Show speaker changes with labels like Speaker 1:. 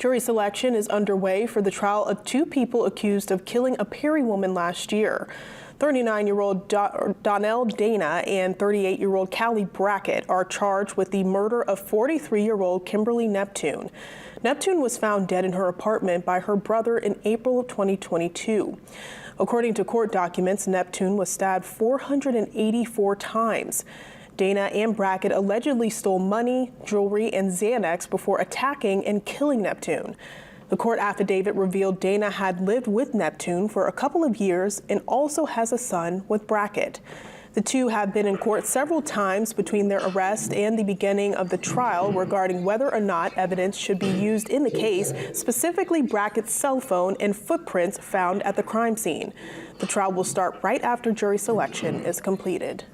Speaker 1: Jury selection is underway for the trial of two people accused of killing a Perry woman last year. 39-year-old Donnell Dana and 38-year-old Callie Brackett are charged with the murder of 43-year-old Kimberly Neptune. Neptune was found dead in her apartment by her brother in April of 2022. According to court documents, Neptune was stabbed 484 times. Dana and Brackett allegedly stole money, jewelry, and Xanax before attacking and killing Neptune. The court affidavit revealed Dana had lived with Neptune for a couple of years and also has a son with Brackett. The two have been in court several times between their arrest and the beginning of the trial regarding whether or not evidence should be used in the case, specifically Brackett's cell phone and footprints found at the crime scene. The trial will start right after jury selection is completed.